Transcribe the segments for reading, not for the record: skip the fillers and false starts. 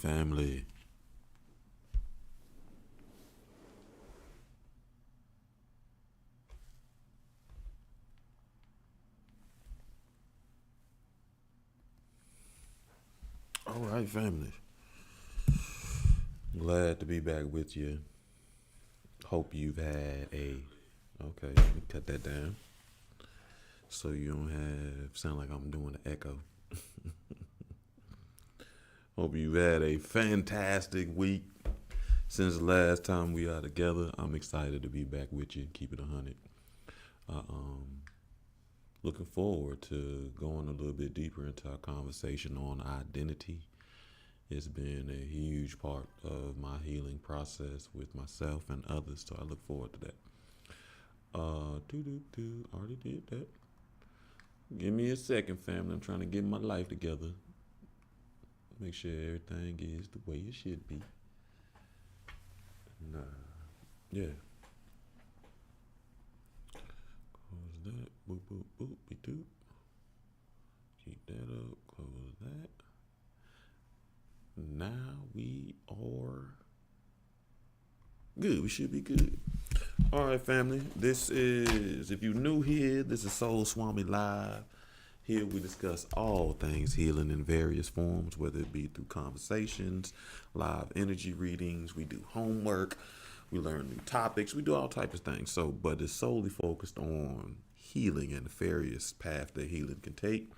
family. All right, family. Glad to be back with you. Hope you've had a. Okay, let me cut that down so you don't have sound like I'm doing an echo. Hope you've had a fantastic week since the last time we are together. I'm excited to be back with you and keep it 100. Uh, um, Looking forward to going a little bit deeper into our conversation on identity. It's been a huge part of my healing process with myself and others, so I look forward to that. Already did that. Give me a second, family. I'm trying to get my life together. Make sure everything is the way it should be. Nah, yeah. Close that. Boop, boop, boop, be doop. Keep that up. Close that. Now we are good. We should be good. All right, family. This is, if you're new here, this is Swami Live. Here we discuss all things healing in various forms, whether it be through conversations, live energy readings, we do homework, we learn new topics, we do all types of things. So, but it's solely focused on healing and the various path that healing can take.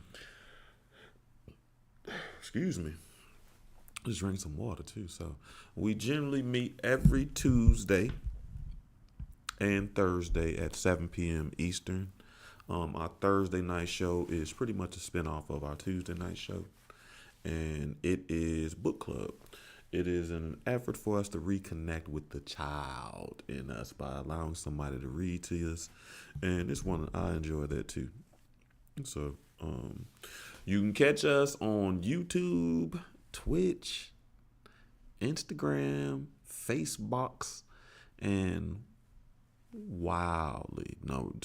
Excuse me. Just drink some water too. So we generally meet every Tuesday and Thursday at 7 p.m. Eastern. Our Thursday night show is pretty much a spinoff of our Tuesday night show, and it is book club. It is an effort for us to reconnect with the child in us by allowing somebody to read to us, and it's one I enjoy that too. So you can catch us on YouTube, Twitch, Instagram, Facebooks, and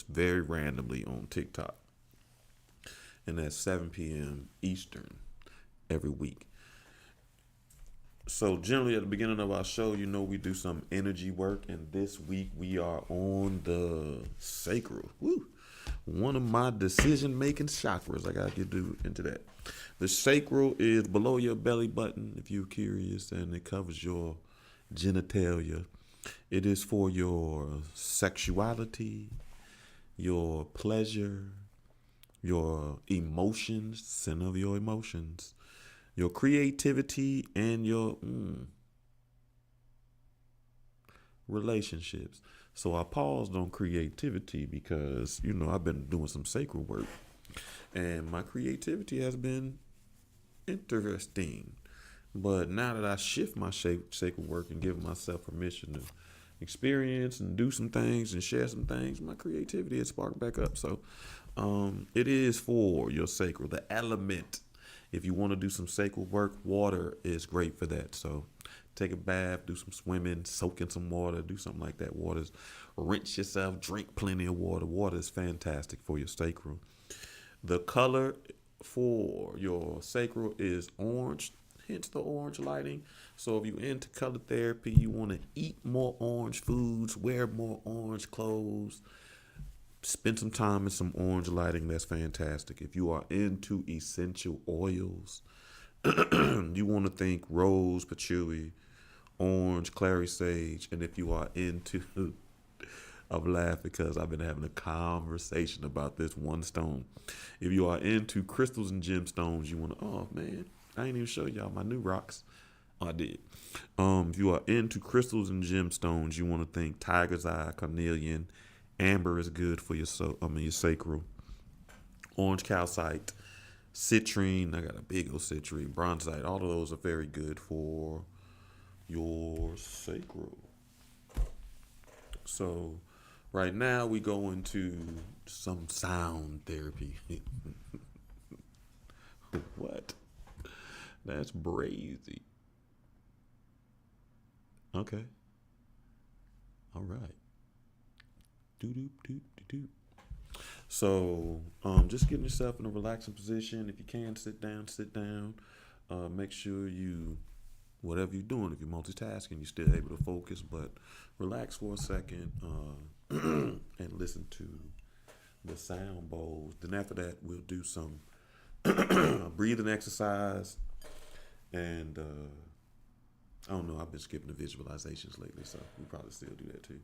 very randomly on TikTok. And that's 7 p.m. Eastern every week. So generally at the beginning of our show, we do some energy work, and this week we are on the sacral. Woo! One of my decision-making chakras. I gotta get into that. The sacral is below your belly button, if you're curious, and it covers your genitalia. It is for your sexuality, your pleasure, your emotions, center of your emotions, your creativity, and your relationships. So I paused on creativity because, I've been doing some sacred work, and my creativity has been interesting. But now that I shift my sacred work and give myself permission to experience and do some things and share some things, my creativity has sparked back up. So it is for your sacral, the element. If you want to do some sacred work, water is great for that. So take a bath, do some swimming, soak in some water, do something like that. Rinse yourself, drink plenty of water. Water is fantastic for your sacral. The color for your sacral is orange, hence the orange lighting. So if you're into color therapy, you want to eat more orange foods, wear more orange clothes, spend some time in some orange lighting, that's fantastic. If you are into essential oils, you want to think rose, patchouli, orange, clary sage. And if you are into I'm laughing because I've been having a conversation about this one stone. If you are into crystals and gemstones, you want to, oh man, I ain't even show y'all my new rocks. Oh, I did. If you are into crystals and gemstones, you want to think tiger's eye, carnelian, amber is good for your your sacral. Orange calcite, citrine, I got a big old citrine, bronzite, all of those are very good for your sacral. So right now we go into some sound therapy. What? That's brazy. Okay. All right. Doo doo doo doo. So, just getting yourself in a relaxing position. If you can, sit down. Make sure you whatever you're doing. If you're multitasking, you're still able to focus, but relax for a second and listen to the sound bowls. Then after that, we'll do some breathing exercise. And I don't know, I've been skipping the visualizations lately, so we probably still do that too.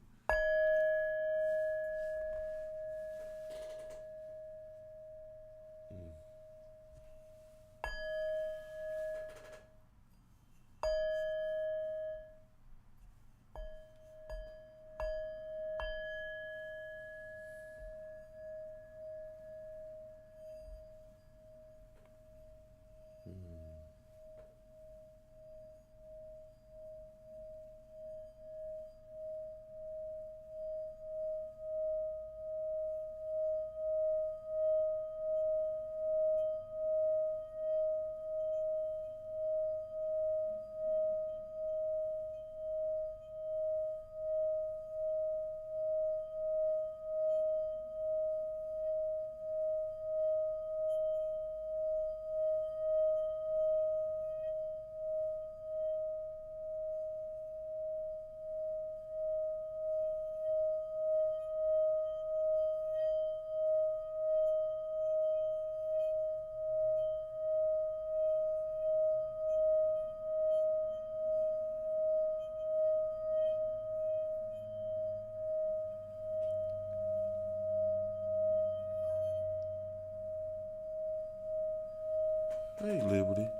Hey, Liberty.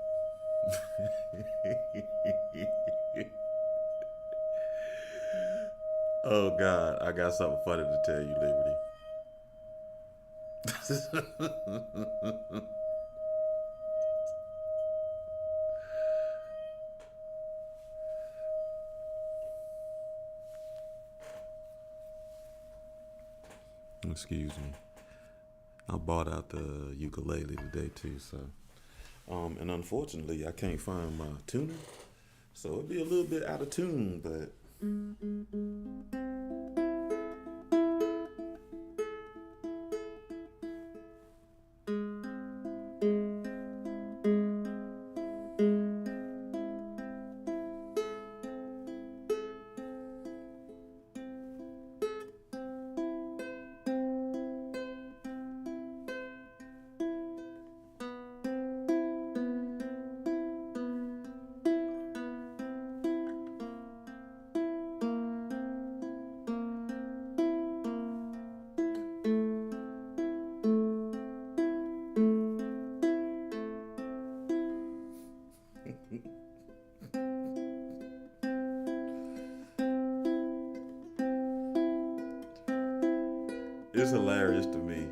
Oh God, I got something funny to tell you, Liberty. Excuse me. I bought out the ukulele today too, so and unfortunately I can't find my tuner, so it'll be a little bit out of tune, but it's hilarious to me.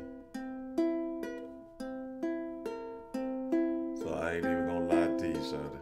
So I ain't even gonna lie to you, Shawty.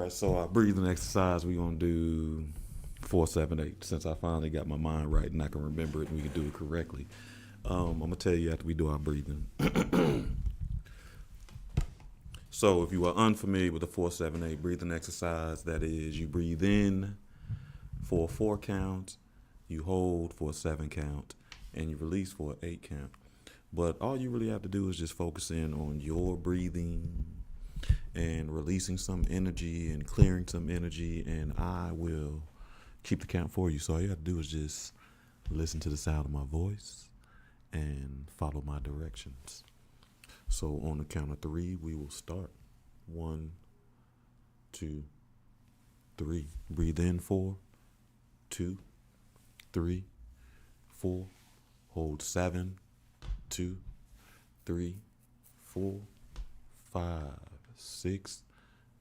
right, so our breathing exercise we're gonna do 478. Since I finally got my mind right and I can remember it and we can do it correctly. I'm gonna tell you after we do our breathing. So if you are unfamiliar with the 478 breathing exercise, that is you breathe in for a 4 count, you hold for a 7 count, and you release for an 8 count. But all you really have to do is just focus in on your breathing and releasing some energy and clearing some energy, and I will keep the count for you. So all you have to do is just listen to the sound of my voice and follow my directions. So on the count of 3, we will start. 1, 2, 3. Breathe in 4, 2, 3, 4. Hold 7, 2, 3, 4, 5, 6,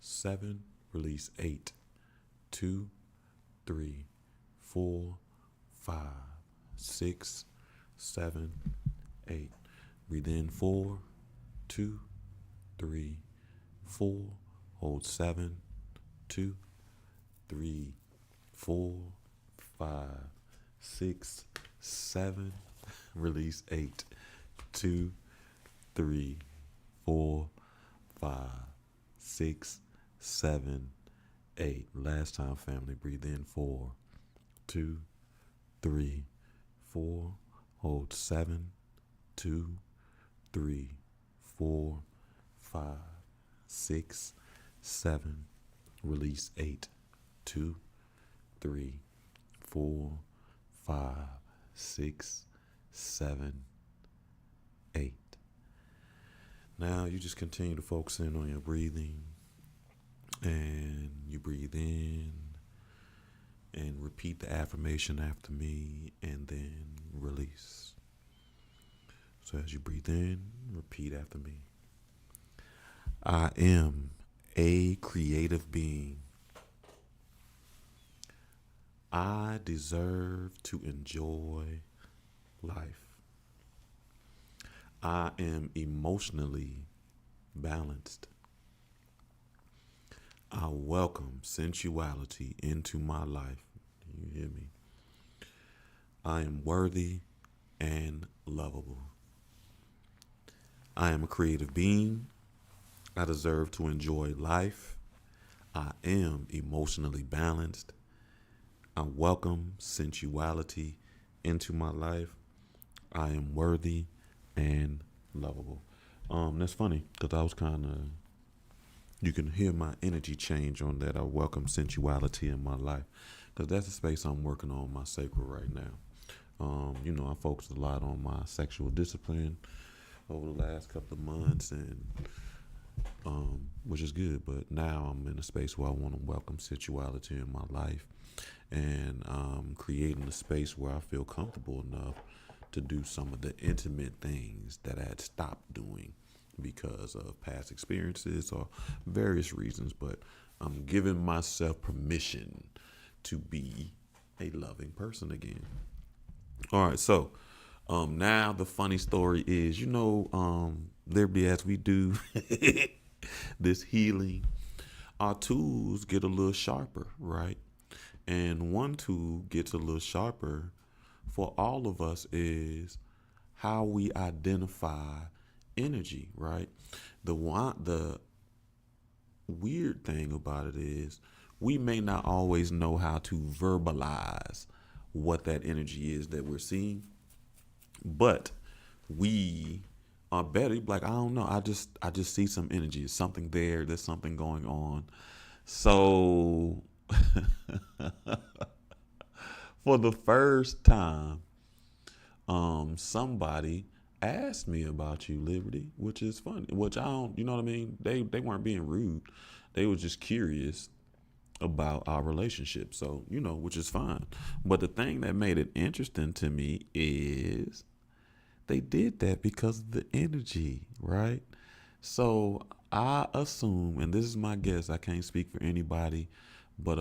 7. Release 8, 2, 3, 4, 5, 6, 7, 8. Breathe in 4, 2, 3, 4. Hold 7, 2, 3, 4, 5, 6, 7. Release 8, 2, 3, 4, 5, 6, 7, 8. Last time, family. Breathe in 4, 2, 3, 4. Hold 7, 2, 3, 4, 5, 6, 7. Release 8, 2, 3, 4, 5, 6, 7, 8. Now you just continue to focus in on your breathing, and you breathe in and repeat the affirmation after me, and then release. So as you breathe in, repeat after me. I am a creative being. I deserve to enjoy life. I am emotionally balanced. I welcome sensuality into my life. You hear me? I am worthy and lovable. I am a creative being. I deserve to enjoy life. I am emotionally balanced. I welcome sensuality into my life. I am worthy and lovable. That's funny because I was kind of, you can hear my energy change on that. I welcome sensuality in my life because that's the space I'm working on my sacral right now. I focused a lot on my sexual discipline over the last couple of months, and which is good. But now I'm in a space where I want to welcome sensuality in my life, and creating a space where I feel comfortable enough to do some of the intimate things that I had stopped doing because of past experiences or various reasons. But I'm giving myself permission to be a loving person again. All right, so now the funny story is, Liberty, as we do this healing, our tools get a little sharper, right? And one tool gets a little sharper for all of us is how we identify energy, right? The weird thing about it is we may not always know how to verbalize what that energy is that we're seeing, but we are better. Like, I don't know, I just see some energy. There's something there. There's something going on. So for the first time, somebody asked me about you, Liberty, which is funny. Which I don't, you know what I mean? They weren't being rude. They were just curious about our relationship. So, which is fine. But the thing that made it interesting to me is they did that because of the energy, right? So I assume, and this is my guess, I can't speak for anybody, but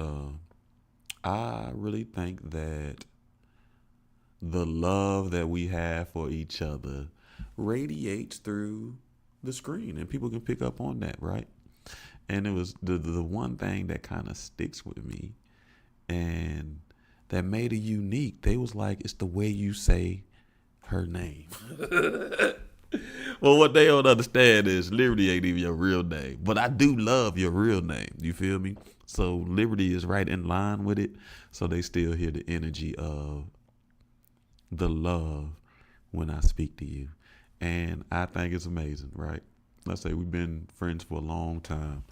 I really think that the love that we have for each other radiates through the screen, and people can pick up on that, right? And it was the one thing that kind of sticks with me and that made it unique. They was like, it's the way you say her name. Well, what they don't understand is Liberty ain't even your real name. But I do love your real name. You feel me? So Liberty is right in line with it. So they still hear the energy of the love when I speak to you. And I think it's amazing, right? Let's say we've been friends for a long time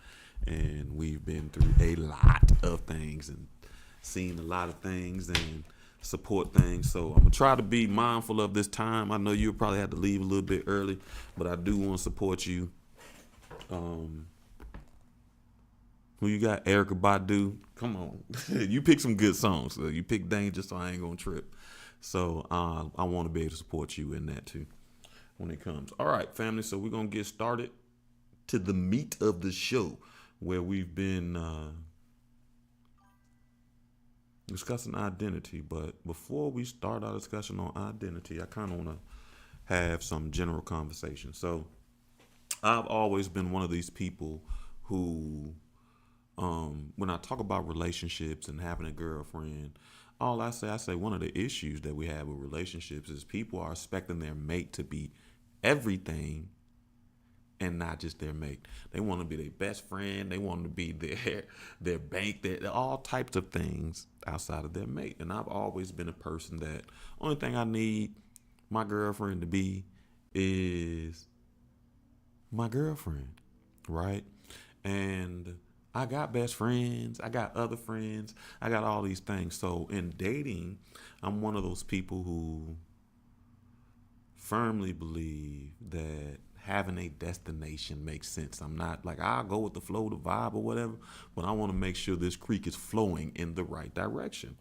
and we've been through a lot of things and seen a lot of things and support things. So I'm gonna try to be mindful of this time. I know you'll probably have to leave a little bit early, but I do want to support you. Who you got? Erica Badu. Come on. You pick some good songs. You pick Danger, so I ain't gonna trip. So I want to be able to support you in that too when it comes. All right, family. So we're gonna get started to the meat of the show where we've been discussing identity. But before we start our discussion on identity, I kind of want to have some general conversation. So I've always been one of these people who, when I talk about relationships and having a girlfriend, all I say one of the issues that we have with relationships is people are expecting their mate to be everything and not just their mate. They want to be their best friend. They want to be their bank, their all types of things outside of their mate. And I've always been a person that only thing I need my girlfriend to be is my girlfriend, right? And I got best friends. I got other friends. I got all these things. So in dating, I'm one of those people who firmly believe that having a destination makes sense. I'm not like, I'll go with the flow, the vibe or whatever, but I want to make sure this creek is flowing in the right direction.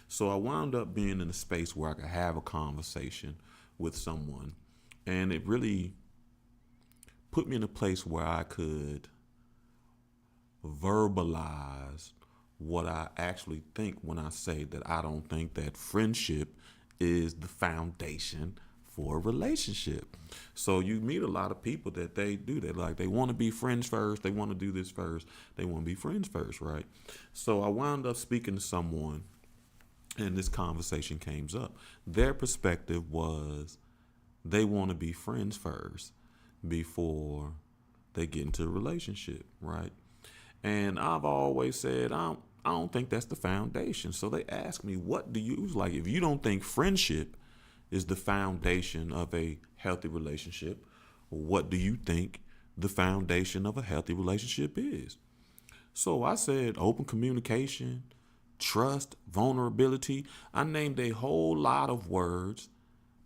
So I wound up being in a space where I could have a conversation with someone, and it really put me in a place where I could verbalize what I actually think when I say that I don't think that friendship is the foundation for a relationship. So you meet a lot of people that they do that, like they want to be friends first, they want to do this first, they want to be friends first, right? So I wound up speaking to someone and this conversation came up. Their perspective was they want to be friends first before they get into a relationship, right? And I've always said I don't think that's the foundation. So they asked me, what do you like? If you don't think friendship is the foundation of a healthy relationship, what do you think the foundation of a healthy relationship is? So I said open communication, trust, vulnerability. I named a whole lot of words,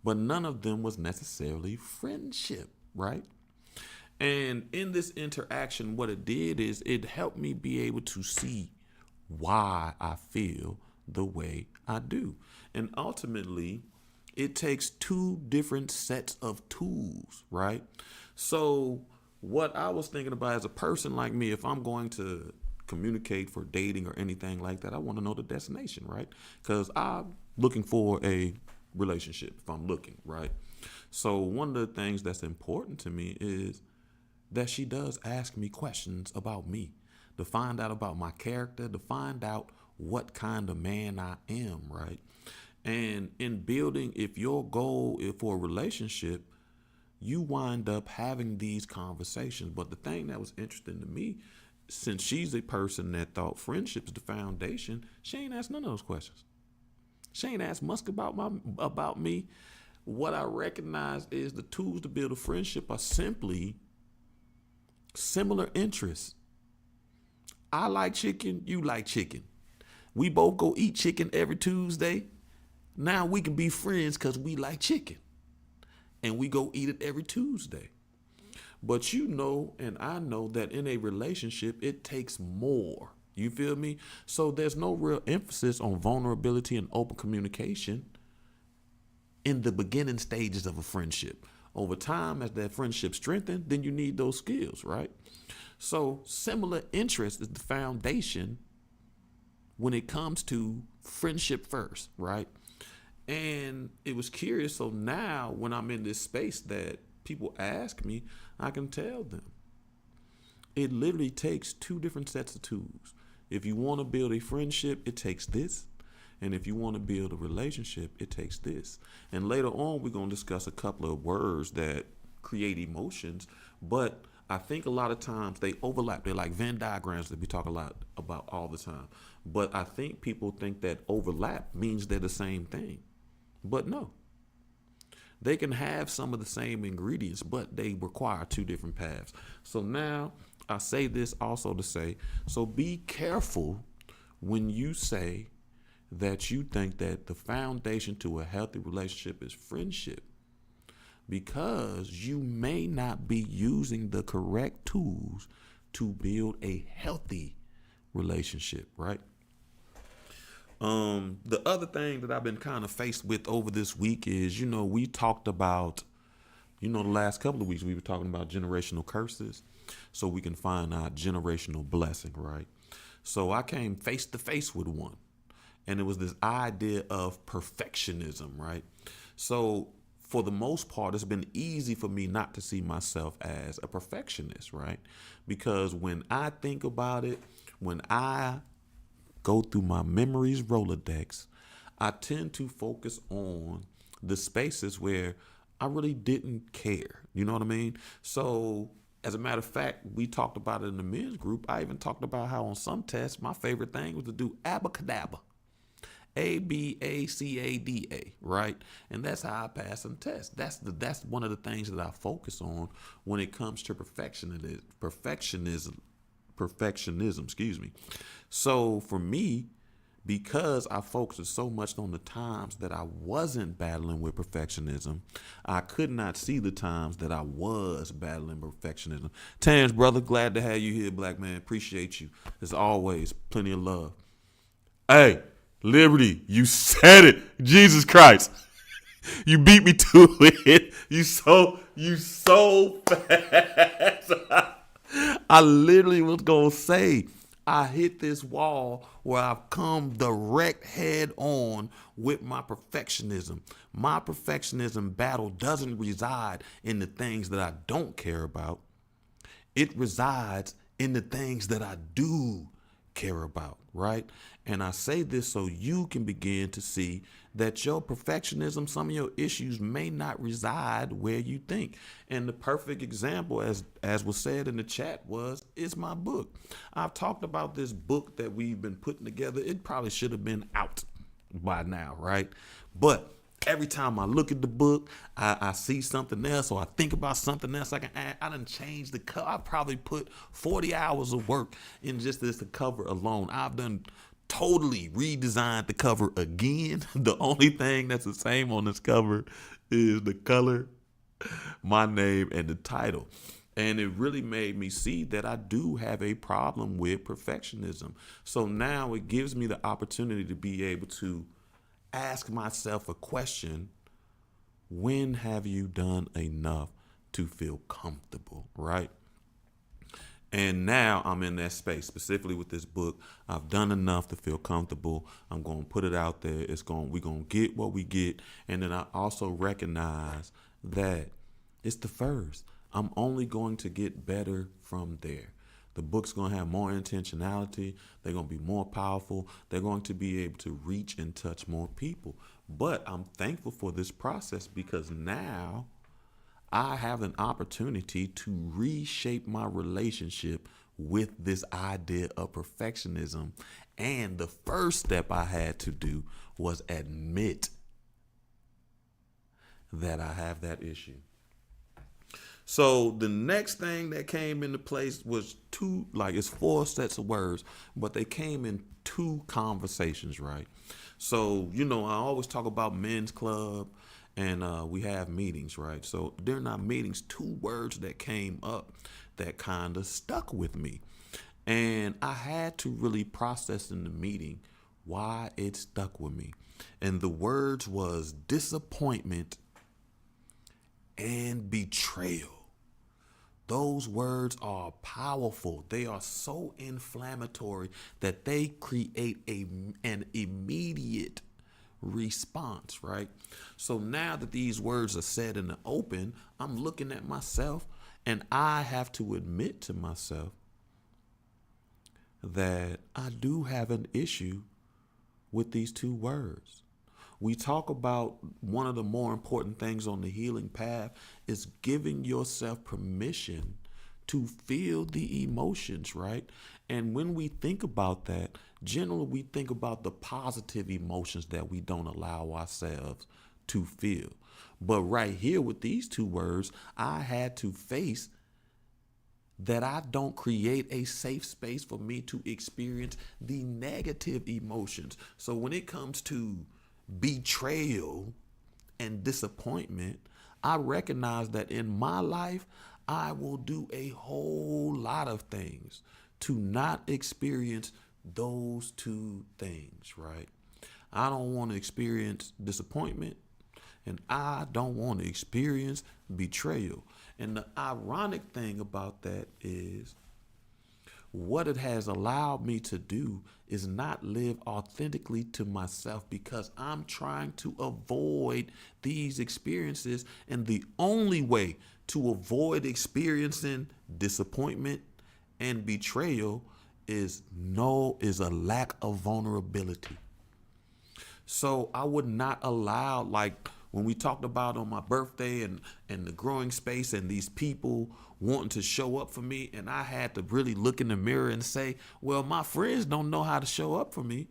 but none of them was necessarily friendship, right? And in this interaction, what it did is it helped me be able to see why I feel the way I do. And ultimately, it takes two different sets of tools, right? So what I was thinking about as a person like me, if I'm going to communicate for dating or anything like that, I want to know the destination, right? Because I'm looking for a relationship if I'm looking, right? So one of the things that's important to me is that she does ask me questions about me, to find out about my character, to find out what kind of man I am, right? And in building, if your goal is for a relationship, you wind up having these conversations. But the thing that was interesting to me, since she's a person that thought friendship is the foundation, she ain't asked none of those questions. She ain't asked much about me. What I recognize is the tools to build a friendship are simply similar interests. I like chicken, you like chicken. We both go eat chicken every Tuesday. Now we can be friends because we like chicken. And we go eat it every Tuesday. But you know, and I know that in a relationship, it takes more. You feel me? So there's no real emphasis on vulnerability and open communication in the beginning stages of a friendship. Over time, as that friendship strengthens, then you need those skills, right? So similar interest is the foundation when it comes to friendship first, right? And it was curious. So now when I'm in this space that people ask me, I can tell them. It literally takes two different sets of tools. If you want to build a friendship, it takes this. And if you want to build a relationship, it takes this. And later on, we're going to discuss a couple of words that create emotions. But I think a lot of times they overlap. They're like Venn diagrams that we talk a lot about all the time. But I think people think that overlap means they're the same thing. But no. They can have some of the same ingredients, but they require two different paths. So now I say this also to say, so be careful when you say that you think that the foundation to a healthy relationship is friendship, because you may not be using the correct tools to build a healthy relationship, right? The other thing that I've been kind of faced with over this week is, we talked about, the last couple of weeks we were talking about generational curses so we can find our generational blessing, right? So I came face to face with one, and it was this idea of perfectionism, right? So for the most part, it's been easy for me not to see myself as a perfectionist, right? Because when I think about it, when I go through my memories Rolodex, I tend to focus on the spaces where I really didn't care. You know what I mean? So as a matter of fact, we talked about it in the men's group. I even talked about how on some tests, my favorite thing was to do abacadabra. ABACADA, right? And that's how I pass some tests. That's one of the things that I focus on when it comes to perfectionism, excuse me. So for me, because I focused so much on the times that I wasn't battling with perfectionism, I could not see the times that I was battling perfectionism. Terrence, brother, glad to have you here, black man. Appreciate you. As always, plenty of love. Hey, Liberty, you said it. Jesus Christ. You beat me to it. You so fast. I literally was going to say, I hit this wall where I've come direct head on with my perfectionism. My perfectionism battle doesn't reside in the things that I don't care about. It resides in the things that I do care about, right? And I say this so you can begin to see that your perfectionism, some of your issues may not reside where you think. And the perfect example, as was said in the chat, is my book. I've talked about this book that we've been putting together. It probably should have been out by now, right? But every time I look at the book, I see something else, or I think about something else I can add. I done changed the cover. I probably put 40 hours of work in just this cover alone. I've done totally redesigned the cover again. The only thing that's the same on this cover is the color, my name, and the title. And it really made me see that I do have a problem with perfectionism. So now it gives me the opportunity to be able to ask myself a question: when have you done enough to feel comfortable, right? And now I'm in that space, specifically with this book. I've done enough to feel comfortable. I'm going to put it out there. We're going to get what we get. And then I also recognize that it's the first. I'm only going to get better from there. The book's going to have more intentionality. They're going to be more powerful. They're going to be able to reach and touch more people. But I'm thankful for this process because now I have an opportunity to reshape my relationship with this idea of perfectionism. And the first step I had to do was admit that I have that issue. So the next thing that came into place was it's 4 sets of words, but they came in 2 conversations, right? So, I always talk about men's club and we have meetings, right? So during our meetings, 2 words that came up that kind of stuck with me. And I had to really process in the meeting why it stuck with me. And the words was disappointment and betrayal. Those words are powerful. They are so inflammatory that they create an immediate response, right? So now that these words are said in the open, I'm looking at myself and I have to admit to myself that I do have an issue with these two words. We talk about one of the more important things on the healing path is giving yourself permission to feel the emotions, right? And when we think about that, generally we think about the positive emotions that we don't allow ourselves to feel. But right here with these two words, I had to face that I don't create a safe space for me to experience the negative emotions. So when it comes to betrayal and disappointment, I recognize that in my life, I will do a whole lot of things to not experience those two things, right? I don't want to experience disappointment and I don't want to experience betrayal. And the ironic thing about that is what it has allowed me to do is not live authentically to myself because I'm trying to avoid these experiences. And the only way to avoid experiencing disappointment and betrayal is a lack of vulnerability. So I would not allow, like when we talked about on my birthday and the growing space and these people wanting to show up for me, and I had to really look in the mirror and say, well, my friends don't know how to show up for me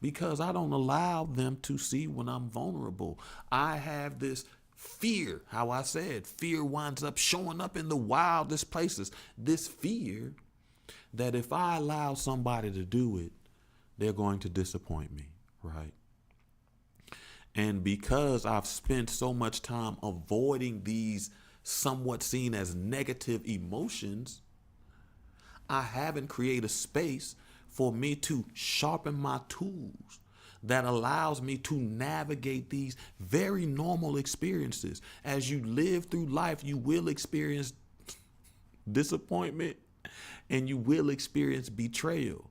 because I don't allow them to see when I'm vulnerable. I have this fear, how I said, fear winds up showing up in the wildest places. This fear that if I allow somebody to do it, they're going to disappoint me, right? And because I've spent so much time avoiding these somewhat seen as negative emotions, I haven't created a space for me to sharpen my tools that allows me to navigate these very normal experiences. As you live through life, you will experience disappointment and you will experience betrayal.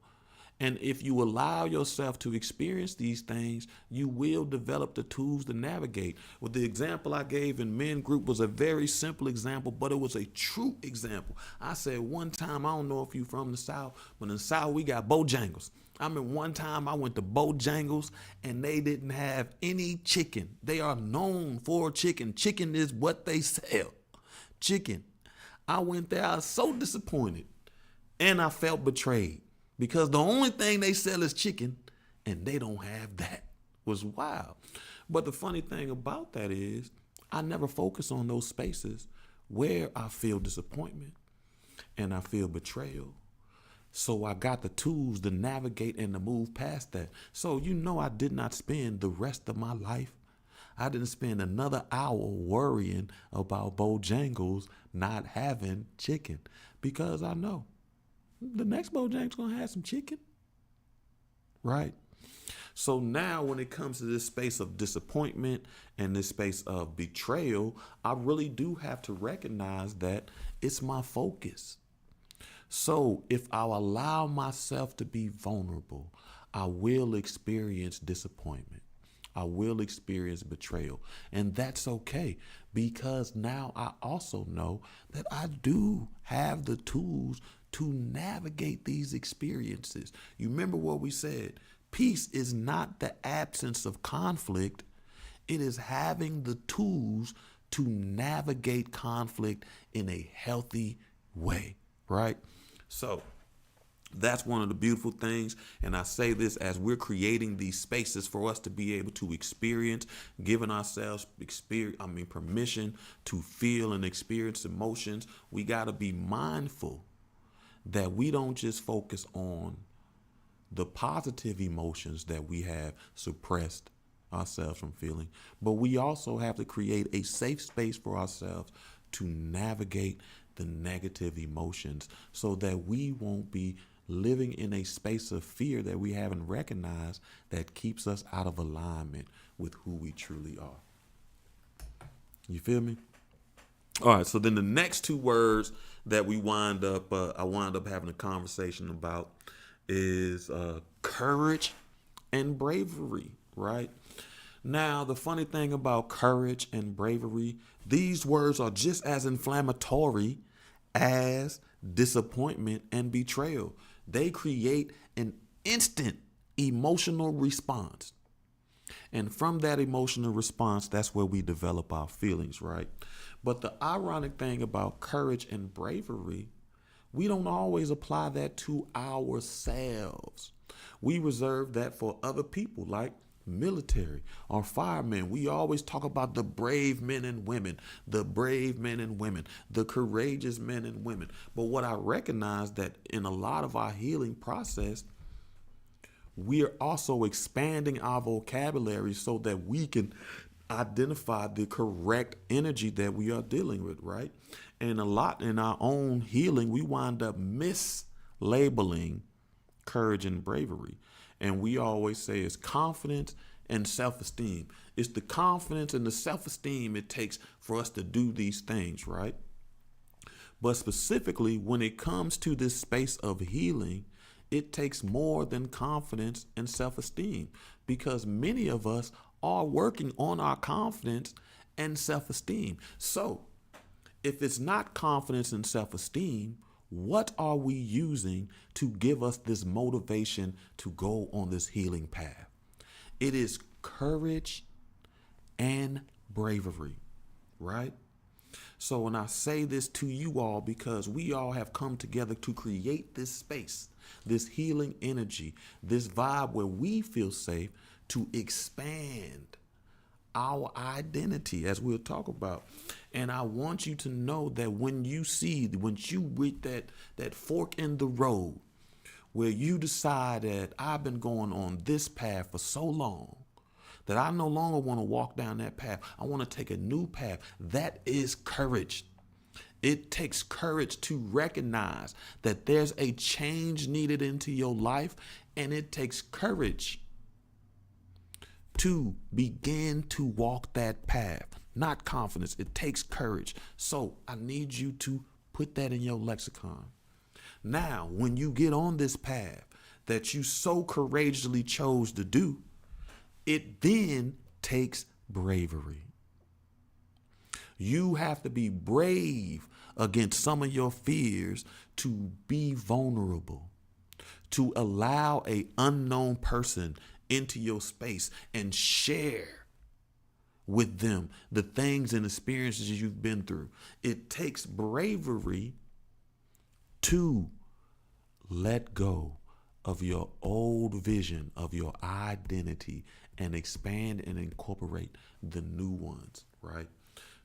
And if you allow yourself to experience these things, you will develop the tools to navigate. Well, the example I gave in men group was a very simple example, but it was a true example. I said one time, I don't know if you're from the South, but in the South, we got Bojangles. I mean, one time I went to Bojangles and they didn't have any chicken. They are known for chicken. Chicken is what they sell. Chicken. I went there, I was so disappointed and I felt betrayed. Because the only thing they sell is chicken, and they don't have that. Was wild. But the funny thing about that is I never focus on those spaces where I feel disappointment and I feel betrayal. So I got the tools to navigate and to move past that. So I did not spend the rest of my life. I didn't spend another hour worrying about Bojangles not having chicken because I know the next Bojangles gonna have some chicken, right? So now when it comes to this space of disappointment and this space of betrayal, I really do have to recognize that it's my focus. So if I allow myself to be vulnerable, I will experience disappointment. I will experience betrayal. And that's okay because now I also know that I do have the tools to navigate these experiences. You remember what we said? Peace is not the absence of conflict. It is having the tools to navigate conflict in a healthy way, right? So that's one of the beautiful things. And I say this as we're creating these spaces for us to be able to experience, giving ourselves permission to feel and experience emotions. We got to be mindful that we don't just focus on the positive emotions that we have suppressed ourselves from feeling, but we also have to create a safe space for ourselves to navigate the negative emotions so that we won't be living in a space of fear that we haven't recognized that keeps us out of alignment with who we truly are. You feel me? All right, so then the next two words that I wind up having a conversation about is courage and bravery, right? Now, the funny thing about courage and bravery, these words are just as inflammatory as disappointment and betrayal. They create an instant emotional response. And from that emotional response, that's where we develop our feelings, right? But the ironic thing about courage and bravery, we don't always apply that to ourselves. We reserve that for other people, like military or firemen. We always talk about the brave men and women, the brave men and women, the courageous men and women. But what I recognize that in a lot of our healing process, we are also expanding our vocabulary so that we can identify the correct energy that we are dealing with, right? And a lot in our own healing, we wind up mislabeling courage and bravery. And we always say it's confidence and self-esteem. It's the confidence and the self-esteem it takes for us to do these things, right? But specifically, when it comes to this space of healing, it takes more than confidence and self-esteem, because many of us are working on our confidence and self-esteem. So if it's not confidence and self-esteem, what are we using to give us this motivation to go on this healing path? It is courage and bravery, right? So when I say this to you all, because we all have come together to create this space, this healing energy, this vibe where we feel safe to expand our identity, as we'll talk about. And I want you to know that when you reach that fork in the road where you decide that I've been going on this path for so long that I no longer want to walk down that path, I want to take a new path, that is courage. It takes courage to recognize that there's a change needed into your life, and it takes courage to begin to walk that path. Not confidence, it takes courage. So I need you to put that in your lexicon. Now, when you get on this path that you so courageously chose to do, it then takes bravery. You have to be brave against some of your fears to be vulnerable, to allow an unknown person into your space and share with them the things and experiences you've been through. It takes bravery to let go of your old vision of your identity and expand and incorporate the new ones, right?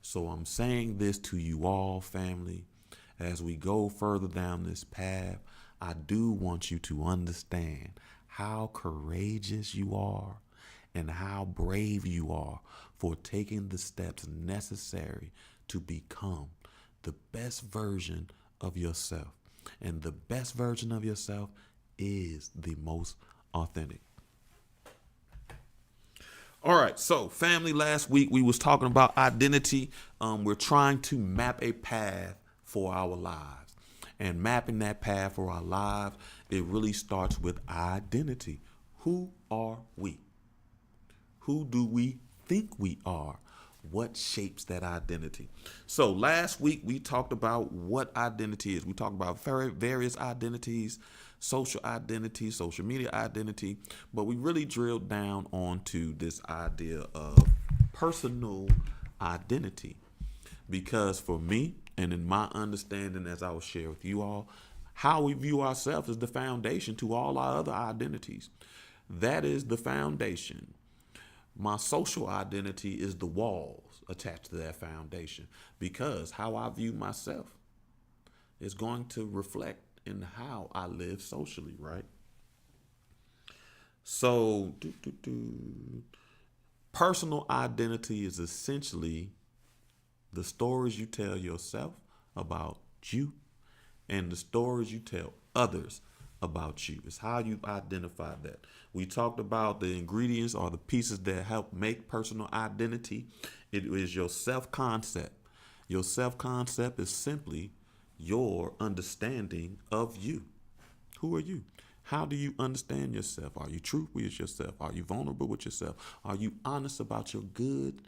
So I'm saying this to you all, family, as we go further down this path. I do want you to understand how courageous you are and how brave you are for taking the steps necessary to become the best version of yourself. And the best version of yourself is the most authentic. All right, so family, last week we was talking about identity. We're trying to map a path for our lives. And mapping that path for our lives, it really starts with identity. Who are we? Who do we think we are? What shapes that identity? So last week we talked about what identity is. We talked about various identities, social identity, social media identity, but we really drilled down onto this idea of personal identity. Because for me, and in my understanding, as I will share with you all, how we view ourselves is the foundation to all our other identities. That is the foundation. My social identity is the walls attached to that foundation, because how I view myself is going to reflect in how I live socially, right? So, personal identity is essentially the stories you tell yourself about you and the stories you tell others about you. It's how you identify that. We talked about the ingredients or the pieces that help make personal identity. It is your self-concept. Your self-concept is simply your understanding of you. Who are you? How do you understand yourself? Are you truthful with yourself? Are you vulnerable with yourself? Are you honest about your good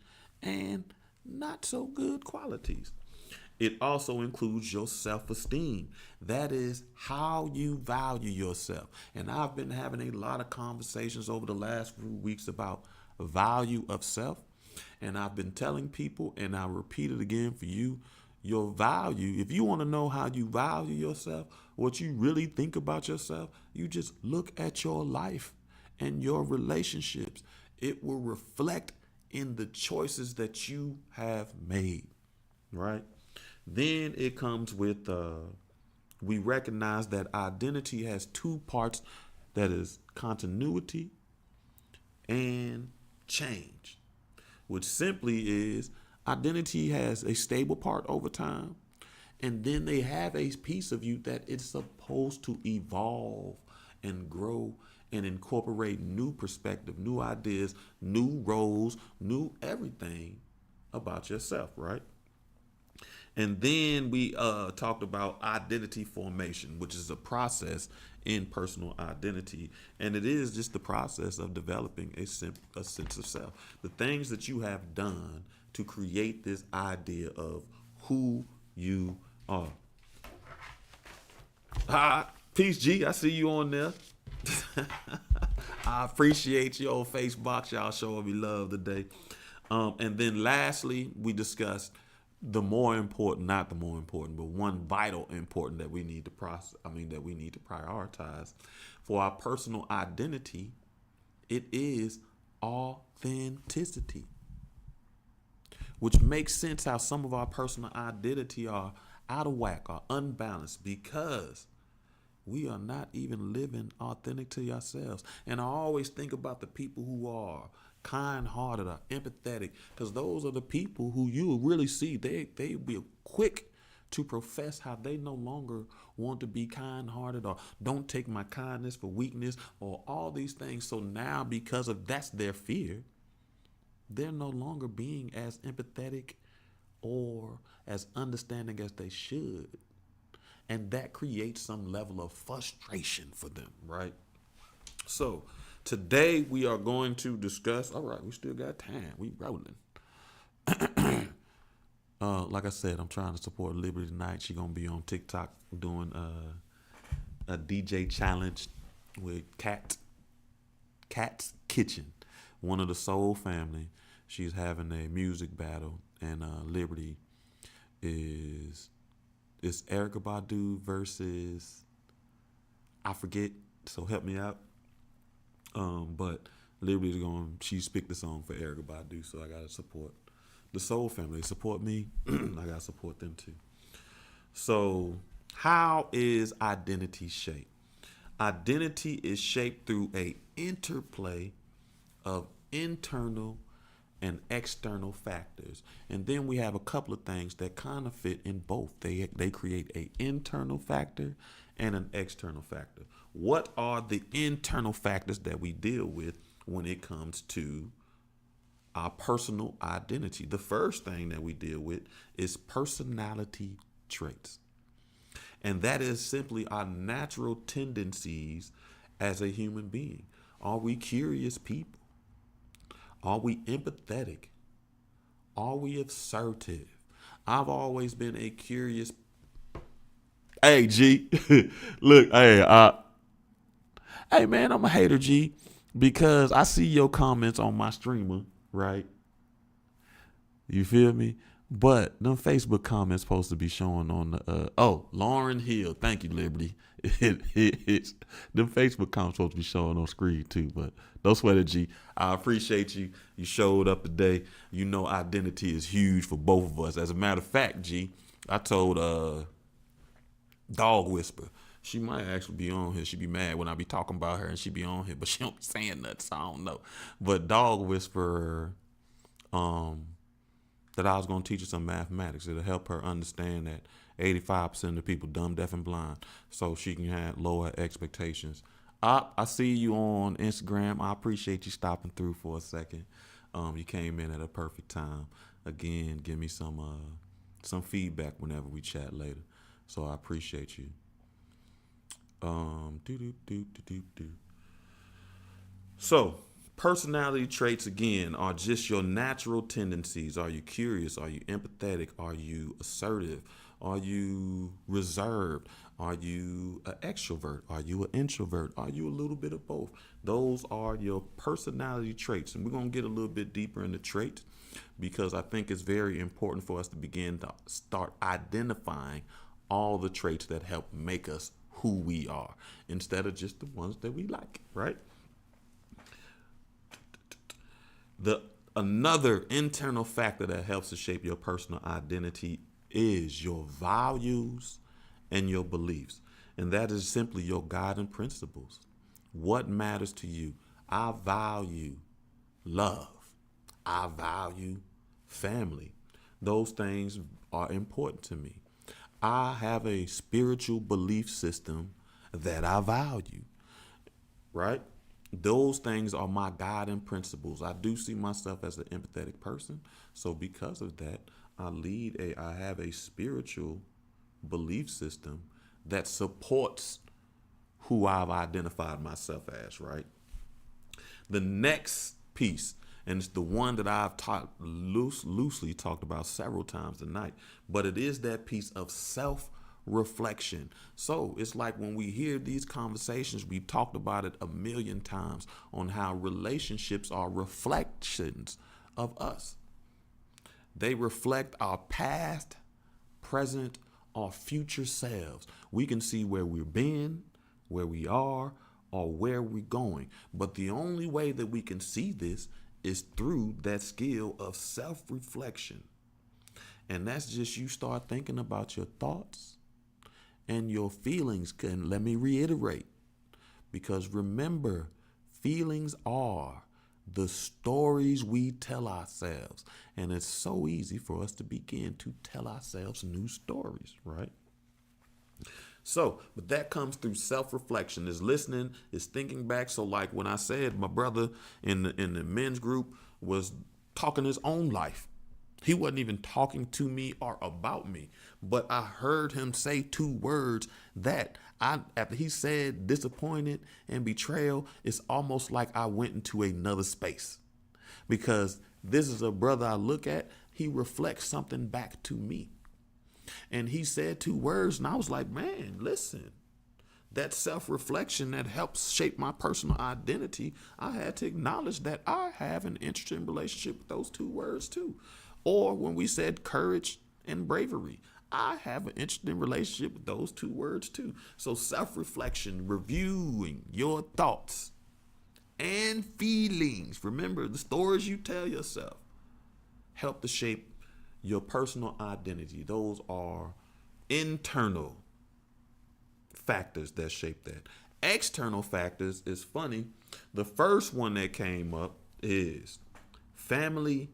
and not so good qualities? It also includes your self esteem. That is how you value yourself. And I've been having a lot of conversations over the last few weeks about value of self. And I've been telling people, and I'll repeat it again for you, your value, if you want to know how you value yourself, what you really think about yourself, you just look at your life and your relationships. It will reflect in the choices that you have made, right? Then it comes with we recognize that identity has two parts, that is continuity and change, which simply is identity has a stable part over time, and then they have a piece of you that it's supposed to evolve and grow and incorporate new perspective, new ideas, new roles, new everything about yourself, right? And then we talked about identity formation, which is a process in personal identity. And it is just the process of developing a sense of self. The things that you have done to create this idea of who you are. Hi, peace, G. I see you on there. I appreciate your old face box. Y'all showing me love today. And then lastly, we discussed the more important, not the more important, but one vital important that we need to process. I mean, that we need to prioritize for our personal identity. It is authenticity, which makes sense how some of our personal identity are out of whack or unbalanced because we are not even living authentic to ourselves. And I always think about the people who are kind-hearted or empathetic, because those are the people who you really see. They be quick to profess how they no longer want to be kind-hearted or don't take my kindness for weakness or all these things. So now, because of that's their fear, they're no longer being as empathetic or as understanding as they should. And that creates some level of frustration for them, right? So today we are going to discuss. All right, we still got time. We rolling. Like I said, I'm trying to support Liberty tonight. She gonna be on TikTok doing a DJ challenge with Cat's Kitchen, one of the Soul family. She's having a music battle, and Liberty is it's Erykah Badu versus I forget. So help me out. But Liberty's she's picked the song for Erykah Badu, so I gotta support the Soul family. They support me, I gotta support them too. So how is identity shaped? Identity is shaped through a interplay of internal and external factors. And then we have a couple of things that kind of fit in both. They create a internal factor and an external factor. What are the internal factors that we deal with when it comes to our personal identity? The first thing that we deal with is personality traits. And that is simply our natural tendencies as a human being. Are we curious people? Are we empathetic? Are we assertive? I've always been a curious. Hey, G. Look, hey, man, I'm a hater, G, because I see your comments on my streamer, right? You feel me? But them Facebook comments supposed to be showing on the Lauren Hill. Thank you, Liberty. It's them Facebook comments supposed to be showing on screen too. But don't sweat it, G. I appreciate you. You showed up today. You know identity is huge for both of us. As a matter of fact, G, I told Dog Whisper. She might actually be on here. She be mad when I be talking about her and she be on here, but she don't be saying nothing, so I don't know. But Dog Whisperer, that I was going to teach her some mathematics. It'll help her understand that 85% of the people dumb, deaf, and blind, so she can have lower expectations. I see you on Instagram. I appreciate you stopping through for a second. You came in at a perfect time. Again, give me some feedback whenever we chat later. So I appreciate you. So Personality traits, again, are just your natural tendencies. Are you curious? Are you empathetic? Are you assertive? Are you reserved? Are you an extrovert? Are you an introvert? Are you a little bit of both? Those are your personality traits. And we're going to get a little bit deeper into traits because I think it's very important for us to begin to start identifying all the traits that help make us who we are instead of just the ones that we like, right? The another internal factor that helps to shape your personal identity is your values and your beliefs. And that is simply your guiding principles. What matters to you? I value love. I value family. Those things are important to me. I have a spiritual belief system that I value, right? Those things are my guiding principles. I do see myself as an empathetic person. So because of that, I have a spiritual belief system that supports who I've identified myself as, right? The next piece, and it's the one that I've loosely talked about several times tonight, but it is that piece of self-reflection. So it's like when we hear these conversations, we've talked about it a million times on how relationships are reflections of us. They reflect our past, present, or future selves. We can see where we've been, where we are, or where we're going. But the only way that we can see this is through that skill of self-reflection. And that's just you start thinking about your thoughts and your feelings. And let me reiterate, because remember, feelings are the stories we tell ourselves. And it's so easy for us to begin to tell ourselves new stories, right? So, but that comes through self-reflection, is listening, is thinking back. So like when I said my brother in the men's group was talking his own life. He wasn't even talking to me or about me, but I heard him say two words that after he said disappointed and betrayal, it's almost like I went into another space, because this is a brother I look at, he reflects something back to me. And he said two words, and I was like, man, listen, that self-reflection that helps shape my personal identity, I had to acknowledge that I have an interesting relationship with those two words too. Or when we said courage and bravery, I have an interesting relationship with those two words too. So self-reflection, reviewing your thoughts and feelings, remember the stories you tell yourself, help to shape your personal identity. Those are internal factors that shape that. External factors is funny. The first one that came up is family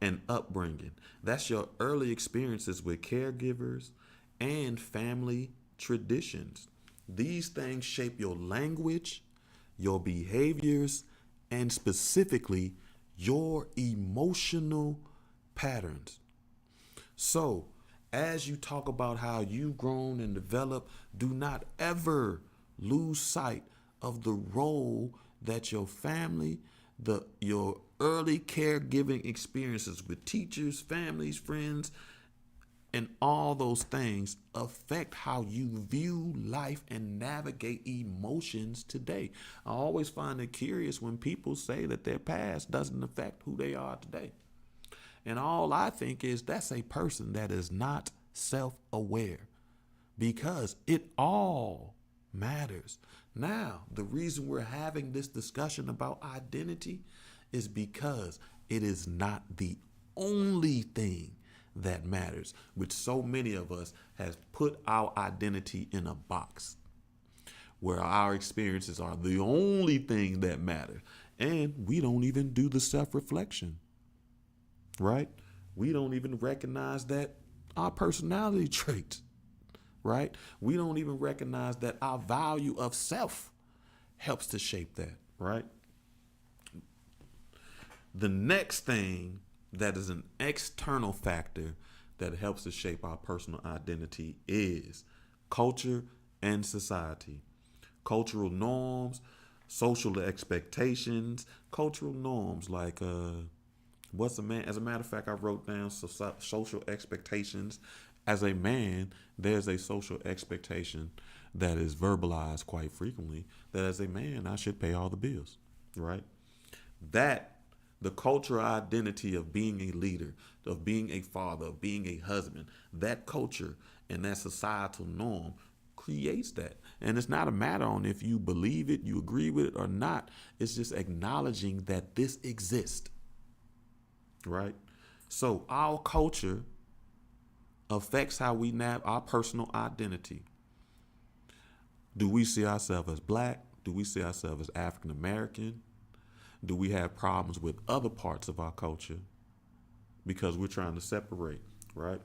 and upbringing. That's your early experiences with caregivers and family traditions. These things shape your language, your behaviors, and specifically your emotional patterns. So, as you talk about how you've grown and developed, do not ever lose sight of the role that your family, your early caregiving experiences with teachers, families, friends, and all those things affect how you view life and navigate emotions today. I always find it curious when people say that their past doesn't affect who they are today. And all I think is that's a person that is not self-aware, because it all matters. Now, the reason we're having this discussion about identity is because it is not the only thing that matters, which so many of us has put our identity in a box where our experiences are the only thing that matter. And we don't even do the self-reflection, right? We don't even recognize that our personality traits, right? We don't even recognize that our value of self helps to shape that, right? The next thing that is an external factor that helps to shape our personal identity is culture and society. Cultural norms, social expectations, cultural norms like what's a man? As a matter of fact, I wrote down social expectations. As a man, there's a social expectation that is verbalized quite frequently that as a man, I should pay all the bills, right? That the cultural identity of being a leader, of being a father, of being a husband, that culture and that societal norm creates that. And it's not a matter on if you believe it, you agree with it or not. It's just acknowledging that this exists, right? So our culture affects how we navigate our personal identity. Do we see ourselves as black? Do we see ourselves as African American? Do we have problems with other parts of our culture because we're trying to separate, right?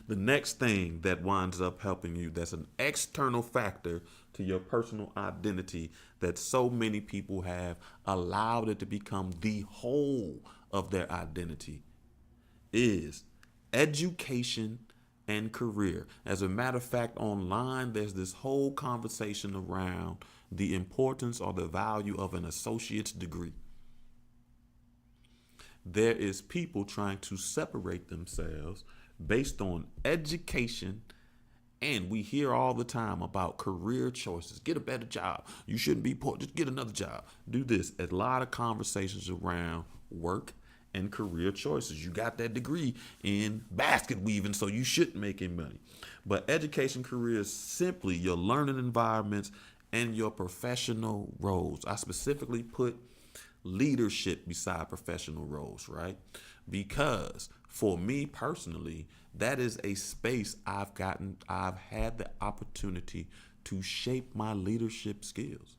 The next thing that winds up helping you, that's an external factor to your personal identity that so many people have allowed it to become the whole of their identity, is education and career. As a matter of fact, online, there's this whole conversation around the importance or the value of an associate's degree. There is people trying to separate themselves based on education. And we hear all the time about career choices. Get a better job. You shouldn't be poor. Just get another job. Do this. A lot of conversations around work and career choices. You got that degree in basket weaving, so you shouldn't make any money. But education, career is simply your learning environments and your professional roles. I specifically put leadership beside professional roles, right? Because for me personally, that is a space I've had the opportunity to shape my leadership skills.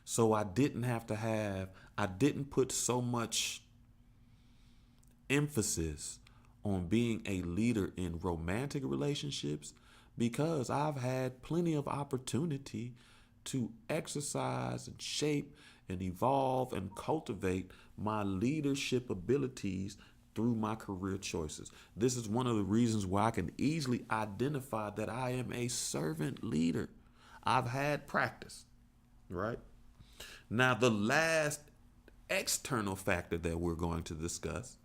So I didn't put so much emphasis on being a leader in romantic relationships because I've had plenty of opportunity to exercise and shape and evolve and cultivate my leadership abilities through my career choices. This is one of the reasons why I can easily identify that I am a servant leader. I've had practice, right? Now, the last external factor that we're going to discuss,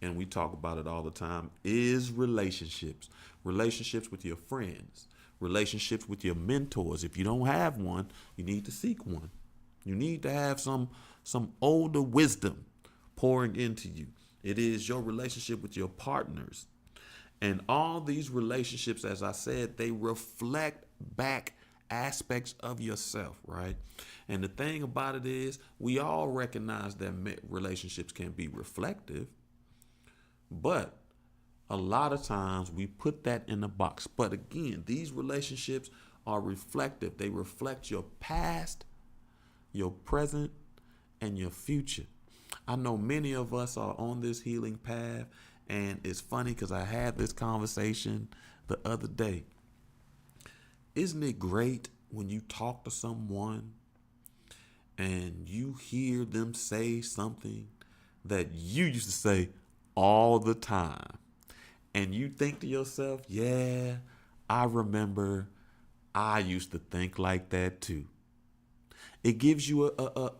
and we talk about it all the time, is relationships. Relationships with your friends, relationships with your mentors. If you don't have one, you need to seek one. You need to have some older wisdom pouring into you. It is your relationship with your partners. And all these relationships, as I said, they reflect back aspects of yourself, right? And the thing about it is, we all recognize that relationships can be reflective, but a lot of times we put that in a box. But again, these relationships are reflective. They reflect your past, your present, and your future. I know many of us are on this healing path, and it's funny because I had this conversation the other day. Isn't it great when you talk to someone and you hear them say something that you used to say all the time? And you think to yourself, yeah, I remember I used to think like that too. It gives you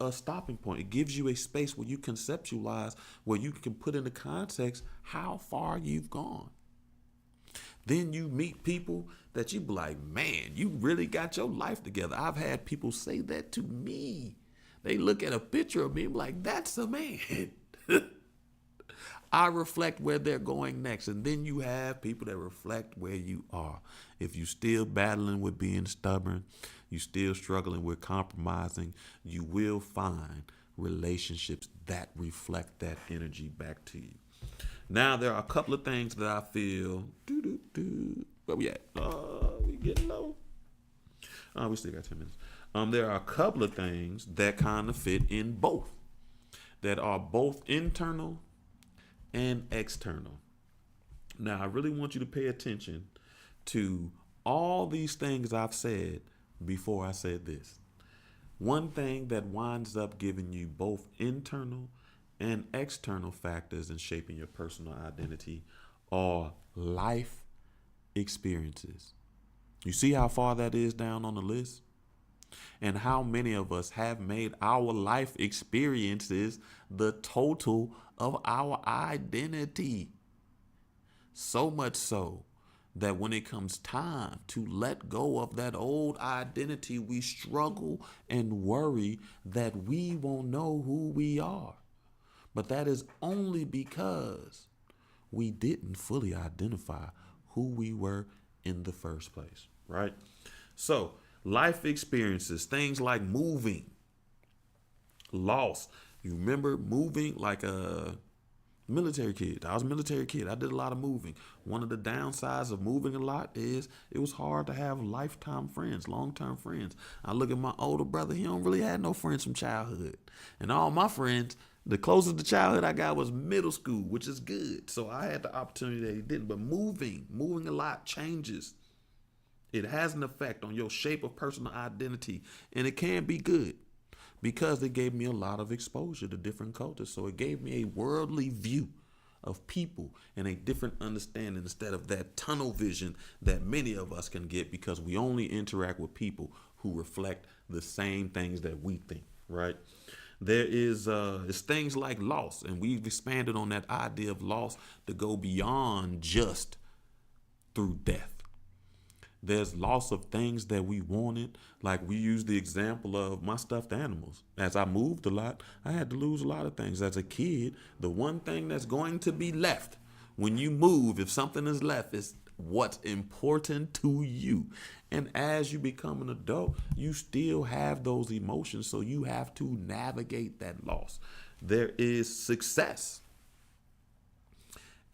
a stopping point. It gives you a space where you conceptualize, where you can put into context how far you've gone. Then you meet people that you be like, man, you really got your life together. I've had people say that to me. They look at a picture of me and be like, that's a man. I reflect where they're going next. And then you have people that reflect where you are. If you're still battling with being stubborn, you're still struggling with compromising, you will find relationships that reflect that energy back to you. Now, there are a couple of things that I feel, where we at? We getting low. We still got 10 minutes. There are a couple of things that kind of fit in both, that are both internal and external. Now, I really want you to pay attention to all these things I've said before I said this. One thing that winds up giving you both internal and external factors in shaping your personal identity are life experiences. You see how far that is down on the list? And how many of us have made our life experiences the total of our identity? So much so that when it comes time to let go of that old identity, we struggle and worry that we won't know who we are. But that is only because we didn't fully identify who we were in the first place, right? So, life experiences, things like moving, loss. You remember moving like a military kid. I was a military kid. I did a lot of moving. One of the downsides of moving a lot is it was hard to have lifetime friends, long-term friends. I look at my older brother. He don't really have no friends from childhood. And all my friends, the closest to childhood I got was middle school, which is good. So I had the opportunity that he didn't. But moving a lot changes. It has an effect on your shape of personal identity. And it can be good, because it gave me a lot of exposure to different cultures. So it gave me a worldly view of people and a different understanding instead of that tunnel vision that many of us can get because we only interact with people who reflect the same things that we think, right? There is it's things like loss, and we've expanded on that idea of loss to go beyond just through death. There's loss of things that we wanted. Like we use the example of my stuffed animals. As I moved a lot, I had to lose a lot of things. As a kid, the one thing that's going to be left when you move, if something is left, is what's important to you. And as you become an adult, you still have those emotions. So you have to navigate that loss. There is success.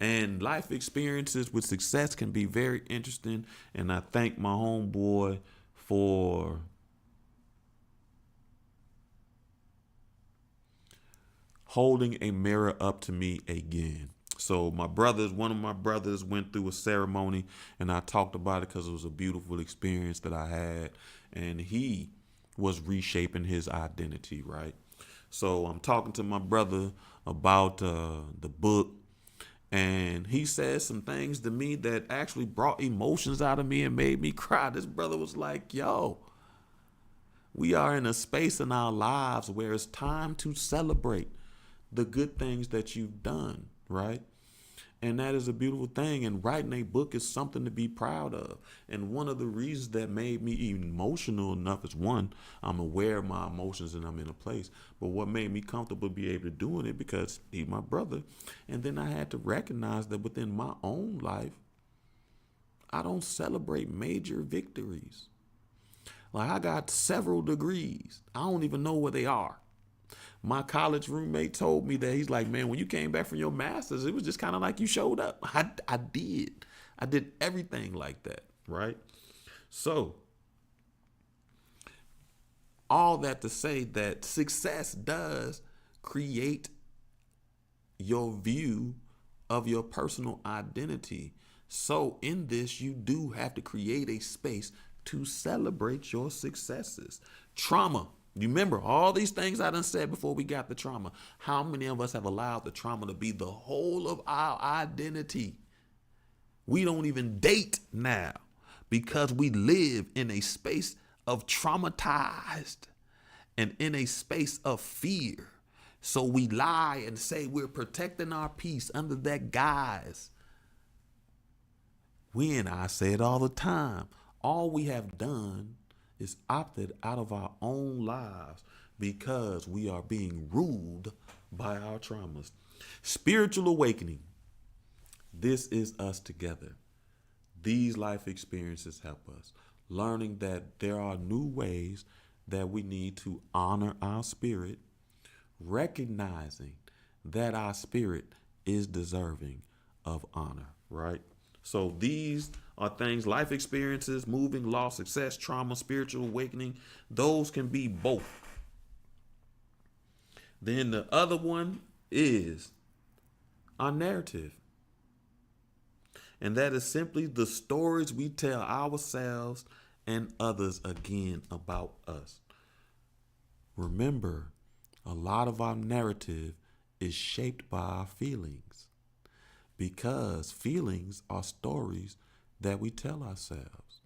And life experiences with success can be very interesting. And I thank my homeboy for holding a mirror up to me again. So one of my brothers went through a ceremony, and I talked about it because it was a beautiful experience that I had. And he was reshaping his identity, right? So I'm talking to my brother about the book. And he said some things to me that actually brought emotions out of me and made me cry. This brother was like, yo, we are in a space in our lives where it's time to celebrate the good things that you've done, right? And that is a beautiful thing. And writing a book is something to be proud of. And one of the reasons that made me emotional enough is, one, I'm aware of my emotions and I'm in a place. But what made me comfortable be able to doing it because he's my brother. And then I had to recognize that within my own life, I don't celebrate major victories. Like I got several degrees. I don't even know where they are. My college roommate told me that he's like, man, when you came back from your master's, it was just kind of like you showed up. I did everything like that, right? So all that to say that success does create your view of your personal identity. So in this, you do have to create a space to celebrate your successes. Trauma. You remember all these things I done said before we got the trauma. How many of us have allowed the trauma to be the whole of our identity? We don't even date now because we live in a space of traumatized and in a space of fear. So we lie and say we're protecting our peace under that guise. When I say it all the time, all we have done is opted out of our own lives because we are being ruled by our traumas. Spiritual awakening. This is us together. These life experiences help us. Learning that there are new ways that we need to honor our spirit, recognizing that our spirit is deserving of honor, right? So these are things, life experiences, moving, loss, success, trauma, spiritual awakening. Those can be both. Then the other one is our narrative. And that is simply the stories we tell ourselves and others again about us. Remember, a lot of our narrative is shaped by our feelings because feelings are stories that we tell ourselves.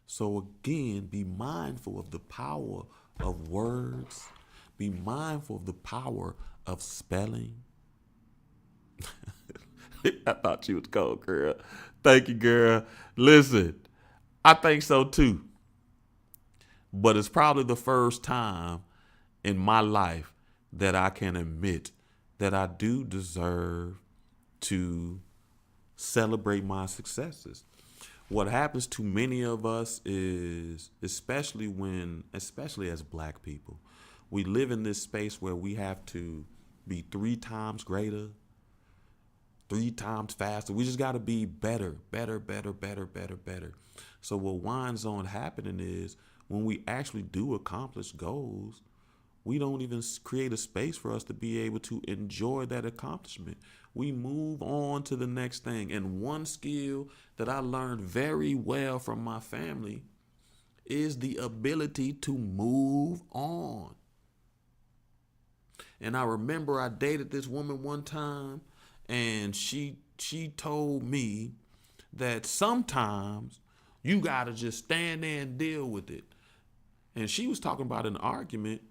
So again, be mindful of the power of words. Be mindful of the power of spelling. I thought you was cold, girl. Thank you, girl. Listen, I think so too. But it's probably the first time in my life that I can admit that I do deserve to celebrate my successes. What happens to many of us is, especially as black people, we live in this space where we have to be 3 times greater, 3 times faster. We just got to be better, better, better, better, better, better. So what winds on happening is when we actually do accomplish goals, we don't even create a space for us to be able to enjoy that accomplishment. We move on to the next thing. And one skill that I learned very well from my family is the ability to move on. And I remember I dated this woman one time, and she told me that sometimes you gotta just stand there and deal with it. And she was talking about an argument,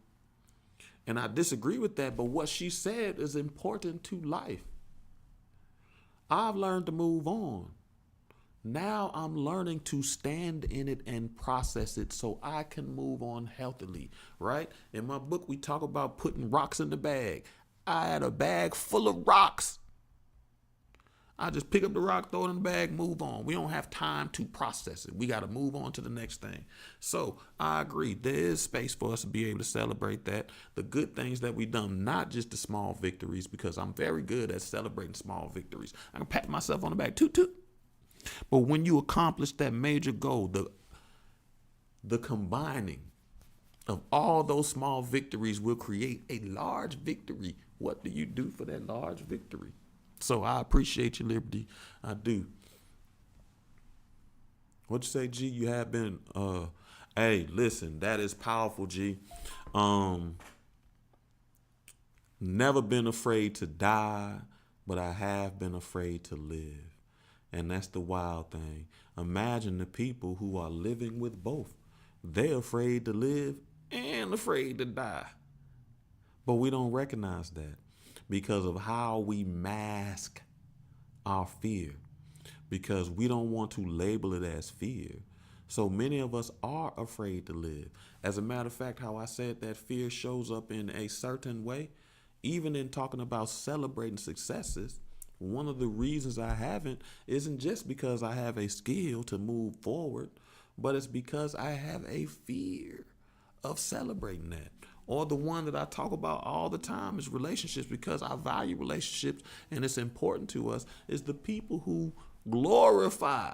and I disagree with that, but what she said is important to life. I've learned to move on. Now I'm learning to stand in it and process it so I can move on healthily, right? In my book, we talk about putting rocks in the bag. I had a bag full of rocks. I just pick up the rock, throw it in the bag, move on. We don't have time to process it. We got to move on to the next thing. So I agree. There is space for us to be able to celebrate that. The good things that we've done, not just the small victories, because I'm very good at celebrating small victories. I can pat myself on the back, toot toot. But when you accomplish that major goal, the combining of all those small victories will create a large victory. What do you do for that large victory? So I appreciate your Liberty. I do. What'd you say, G? You have been, hey, listen, that is powerful, G. Never been afraid to die, but I have been afraid to live. And that's the wild thing. Imagine the people who are living with both. They're afraid to live and afraid to die. But we don't recognize that because of how we mask our fear, because we don't want to label it as fear. So many of us are afraid to live. As a matter of fact, how I said that fear shows up in a certain way, even in talking about celebrating successes. One of the reasons I haven't isn't just because I have a skill to move forward, but it's because I have a fear of celebrating that. Or the one that I talk about all the time is relationships, because I value relationships and it's important to us, is the people who glorify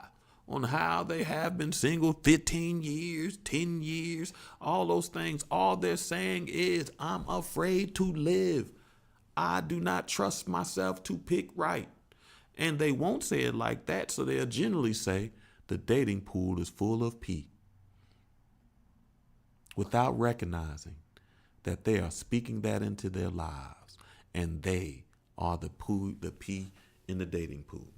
on how they have been single 15 years, 10 years, all those things. All they're saying is, I'm afraid to live. I do not trust myself to pick right. And they won't say it like that, so they'll generally say the dating pool is full of pee, without recognizing that they are speaking that into their lives, and they are the pee in the dating pool.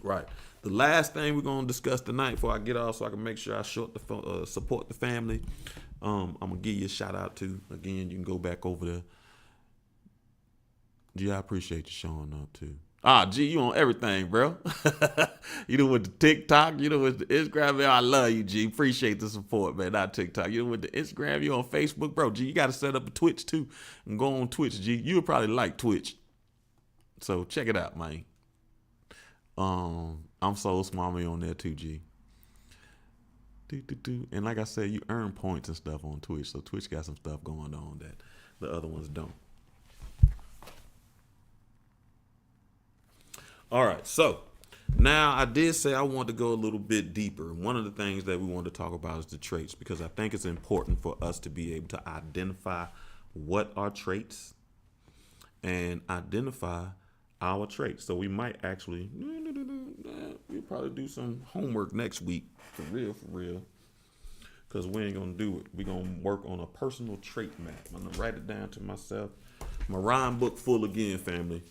Right. The last thing we're going to discuss tonight before I get off, so I can make sure I support the family, I'm going to give you a shout out to, again, you can go back over there. G, I appreciate you showing up too. G, you on everything, bro. You done with the TikTok, you done with the Instagram, man. I love you, G. Appreciate the support, man. Not TikTok. You done with the Instagram, you on Facebook, bro. G, you got to set up a Twitch too and go on Twitch, G. You would probably like Twitch. So check it out, man. I'm Swami on there too, G. And like I said, you earn points and stuff on Twitch. So Twitch got some stuff going on that the other ones don't. All right, so now I did say I want to go a little bit deeper. One of the things that we want to talk about is the traits, because I think it's important for us to be able to identify what are traits and identify our traits. So we might actually, we'll probably do some homework next week, for real, because we ain't going to do it. We're going to work on a personal trait map. I'm going to write it down to myself. My rhyme book full again, family.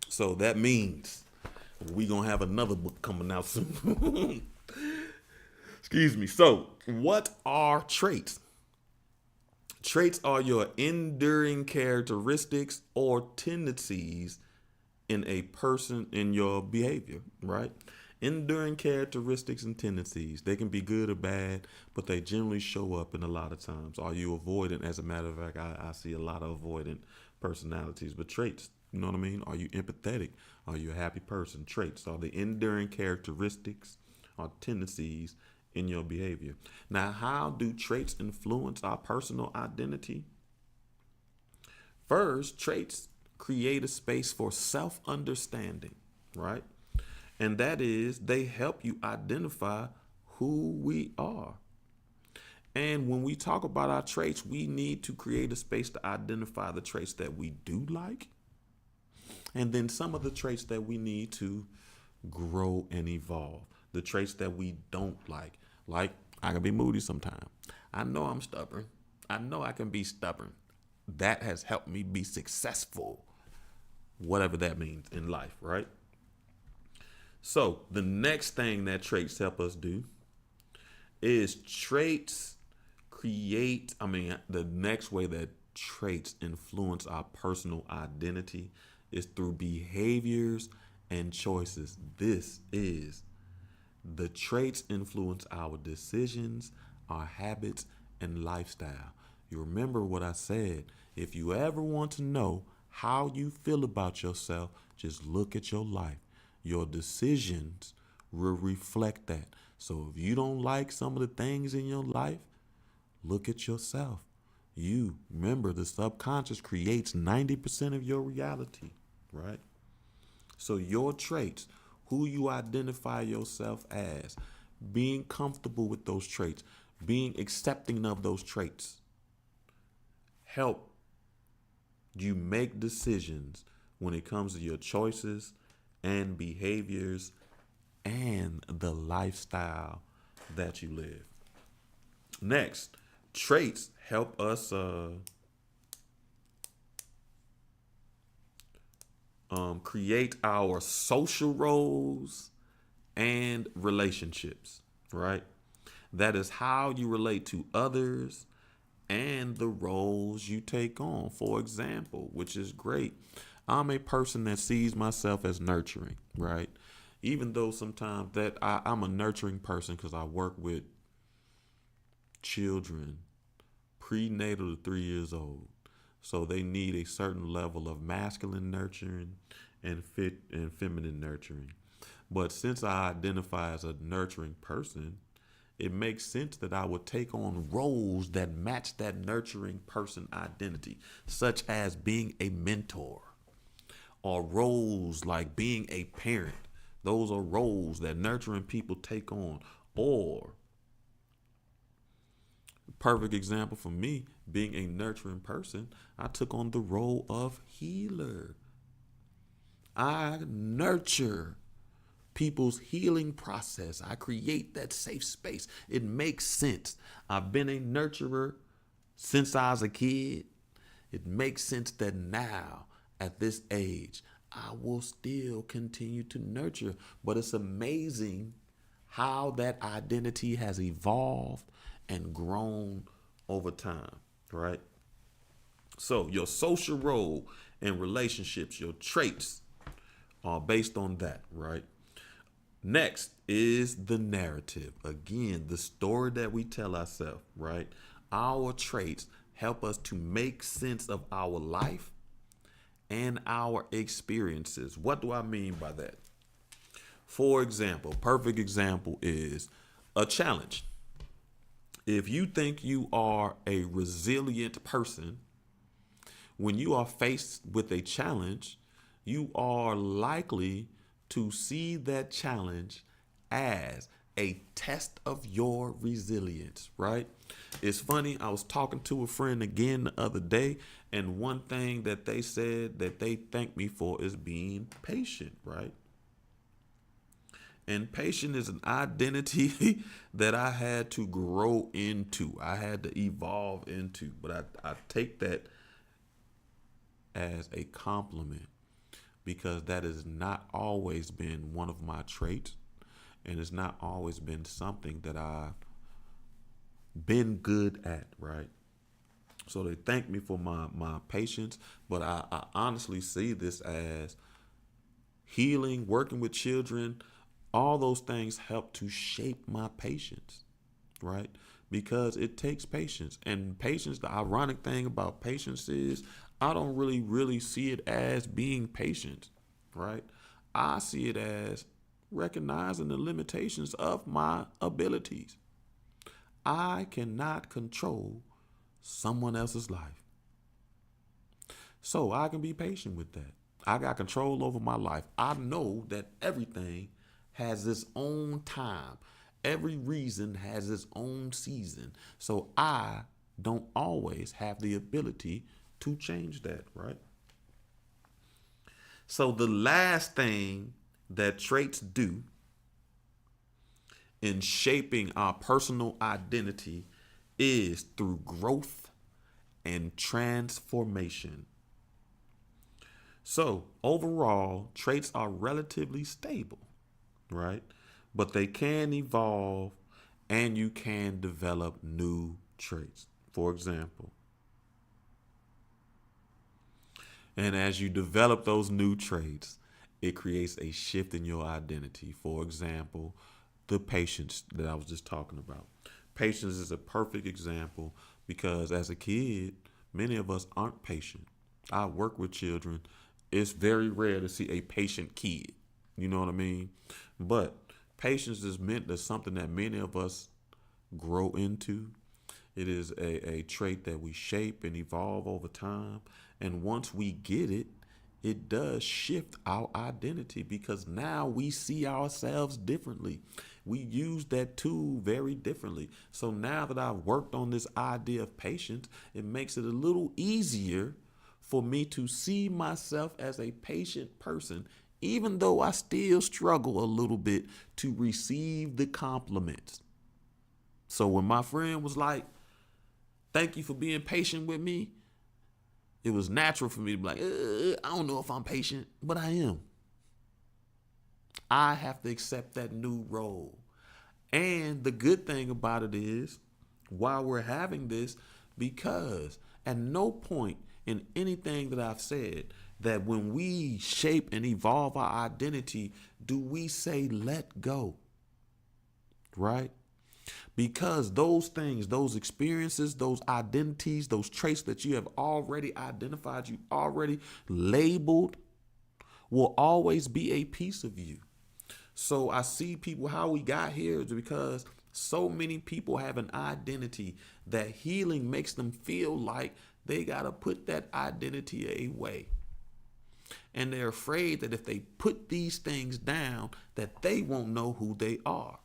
So that means we're going to have another book coming out soon. Excuse me. So, what are traits? Traits are your enduring characteristics or tendencies in a person in your behavior, right? Enduring characteristics and tendencies. They can be good or bad, but they generally show up in a lot of times. Are you avoidant? As a matter of fact, I see a lot of avoidant personalities, but traits, you know what I mean? Are you empathetic? Are you a happy person? Traits are the enduring characteristics or tendencies in your behavior. Now, how do traits influence our personal identity? First, traits create a space for self understanding, right? And that is, they help you identify who we are. And when we talk about our traits, we need to create a space to identify the traits that we do like, and then some of the traits that we need to grow and evolve. The traits that we don't like. Like, I can be moody sometimes. I know I'm stubborn. I know I can be stubborn. That has helped me be successful, whatever that means in life, right? So the next thing that traits help us do is traits the next way that traits influence our personal identity is through behaviors and choices. This is the traits influence our decisions, our habits, and lifestyle. You remember what I said. If you ever want to know how you feel about yourself, just look at your life. Your decisions will reflect that. So if you don't like some of the things in your life, look at yourself. You remember the subconscious creates 90% of your reality, right? So your traits, who you identify yourself as, being comfortable with those traits, being accepting of those traits, help you make decisions when it comes to your choices and behaviors and the lifestyle that you live. Next, traits help us create our social roles and relationships, right? That is how you relate to others and the roles you take on. For example, which is great, I'm a person that sees myself as nurturing, right? Even though sometimes that I'm a nurturing person because I work with children prenatal to 3 years old. So they need a certain level of masculine nurturing and feminine nurturing. But since I identify as a nurturing person, it makes sense that I would take on roles that match that nurturing person identity, such as being a mentor or roles like being a parent. Those are roles that nurturing people take on. Or, perfect example for me, being a nurturing person, I took on the role of healer. I nurture people's healing process. I create that safe space. It makes sense. I've been a nurturer since I was a kid. It makes sense that now, at this age, I will still continue to nurture. But it's amazing how that identity has evolved and grown over time, right? So your social role and relationships, your traits are based on that, right? Next is the narrative. Again, the story that we tell ourselves, right? Our traits help us to make sense of our life and our experiences. What do I mean by that? For example, perfect example is a challenge. If you think you are a resilient person, when you are faced with a challenge, you are likely to see that challenge as a test of your resilience, right? It's funny, I was talking to a friend again the other day, and one thing that they said that they thank me for is being patient, right? And patient is an identity that I had to grow into. I had to evolve into. But I take that as a compliment because that has not always been one of my traits. and it's not always been something that I've been good at, right? So they thank me for my patience, but I honestly see this as healing, working with children, all those things help to shape my patience, right? Because it takes patience. And patience, the ironic thing about patience is I don't really see it as being patient, right? I see it as recognizing the limitations of my abilities. I cannot control someone else's life. So I can be patient with that. I got control over my life. I know that everything has its own time. Every reason has its own season. So I don't always have the ability to change that, right? So the last thing that traits do in shaping our personal identity is through growth and transformation. So, overall, traits are relatively stable, right? But they can evolve and you can develop new traits. For example, and as you develop those new traits, it creates a shift in your identity. For example, the patience that I was just talking about. Patience is a perfect example because as a kid, many of us aren't patient. I work with children. It's very rare to see a patient kid. You know what I mean? But patience is meant as something that many of us grow into. It is a trait that we shape and evolve over time. And once we get it, it does shift our identity because now we see ourselves differently. We use that tool very differently. So now that I've worked on this idea of patience, it makes it a little easier for me to see myself as a patient person, even though I still struggle a little bit to receive the compliments. So when my friend was like, thank you for being patient with me, it was natural for me to be like, I don't know if I'm patient, but I am. I have to accept that new role. And the good thing about it is, while we're having this, because at no point in anything that I've said that when we shape and evolve our identity, do we say let go, right? Because those things, those experiences, those identities, those traits that you have already identified, you already labeled, will always be a piece of you. So I see people, how we got here is because so many people have an identity that healing makes them feel like they got to put that identity away. And they're afraid that if they put these things down, that they won't know who they are.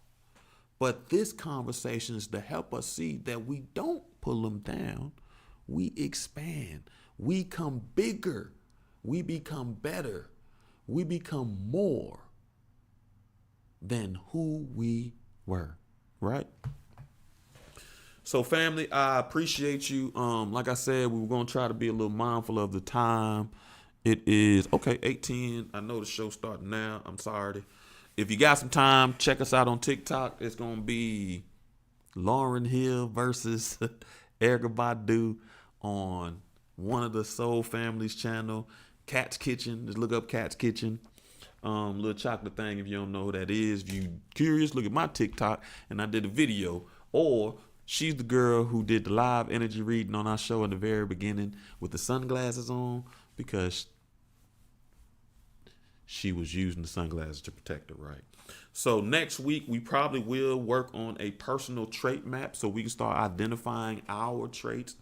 But this conversation is to help us see that we don't pull them down. We expand. We come bigger. We become better. We become more than who we were, right? So family, I appreciate you. Like I said, we were going to try to be a little mindful of the time. It is, okay, 8:10. I know the show's starting now. I'm sorry. If you got some time, check us out on TikTok. It's going to be Lauren Hill versus Erykah Badu on one of the Soul Family's channel, Cat's Kitchen. Just look up Cat's Kitchen. Little chocolate thing if you don't know who that is. If you curious, look at my TikTok and I did a video. Or she's the girl who did the live energy reading on our show in the very beginning with the sunglasses on because she was using the sunglasses to protect her, right? So next week, we probably will work on a personal trait map so we can start identifying our traits.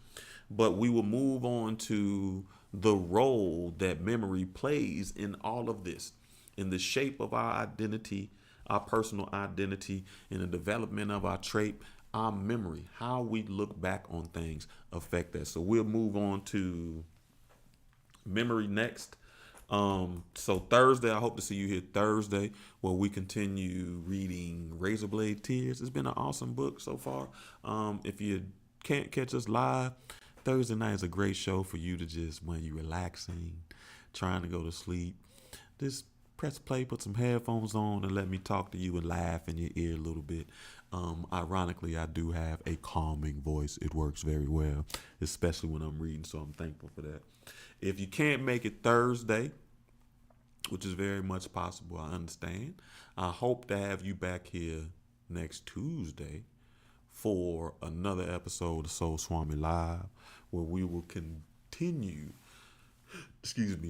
But we will move on to the role that memory plays in all of this, in the shape of our identity, our personal identity, in the development of our trait, our memory, how we look back on things affect that. So we'll move on to memory next. So Thursday, I hope to see you here Thursday where we continue reading Razorblade Tears. It's been an awesome book so far. If you can't catch us live, Thursday night is a great show for you to just, when you're relaxing, trying to go to sleep, just press play, put some headphones on, and let me talk to you and laugh in your ear a little bit. Ironically, I do have a calming voice. It works very well, especially when I'm reading, so I'm thankful for that. If you can't make it Thursday, which is very much possible, I understand. I hope to have you back here next Tuesday for another episode of Soul Swami Live, where we will continue,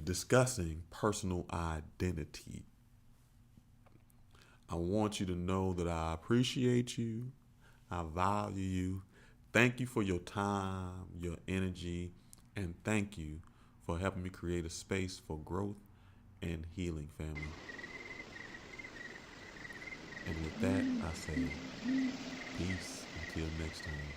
discussing personal identity. I want you to know that I appreciate you, I value you. Thank you for your time, your energy, and thank you for helping me create a space for growth and healing, family. And with that, I say peace until next time.